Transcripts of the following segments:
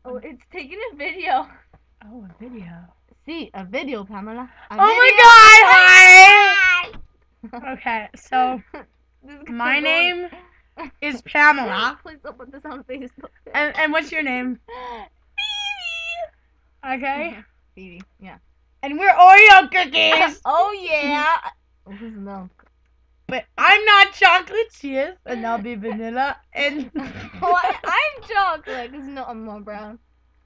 Oh, it's taking a video. Oh, a video. See, a video, Pamela. Oh my God! Hi! Okay, so my name is Pamela. Please don't put this on Facebook. And what's your name? Phoebe. Okay. Phoebe, yeah. And we're Oreo cookies. Oh yeah. Who's milk? But I'm not chocolate, she is, and I'll be vanilla. And I'm chocolate because no, I'm more brown.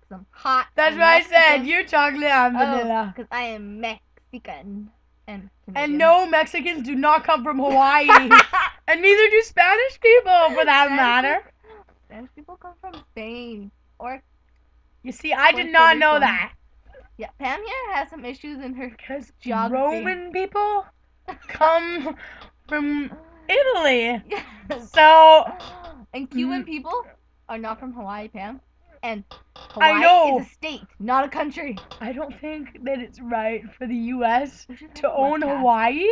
Cause I'm hot. that's what I said. You're chocolate, I'm vanilla. Because I am Mexican and Canadian. And no, Mexicans do not come from Hawaii, and neither do Spanish people, for that matter. Spanish people come from Spain, or you see, I did not know that. Yeah, Pam here has some issues in her geography. Roman people come from Italy. Yes. So and Cuban people are not from Hawaii, Pam. And Hawaii I know. is a state, not a country. I don't think that it's right for the U.S. to own webcast. Hawaii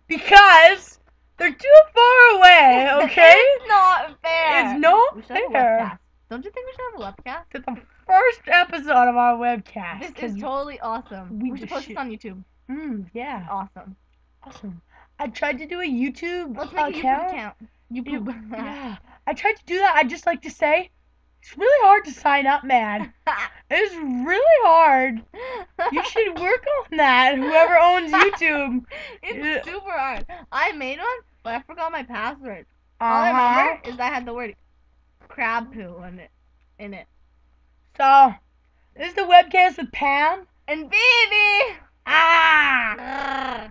because they're too far away, okay? It's not fair. It's not we should have a fair. webcast. Don't you think we should have a webcast? It's the first episode of our webcast. This is totally awesome. We should post this on YouTube. Yeah. Awesome. Awesome. I tried to do a YouTube Let's make a YouTube account. YouTube. Yeah. I tried to do that. I'd just like to say, it's really hard to sign up, man. It's really hard. You should work on that, whoever owns YouTube. It's super hard. I made one, but I forgot my password. All I remember is I had the word crab poo in it. So, this is the webcast with Pam and Phoebe. Ah!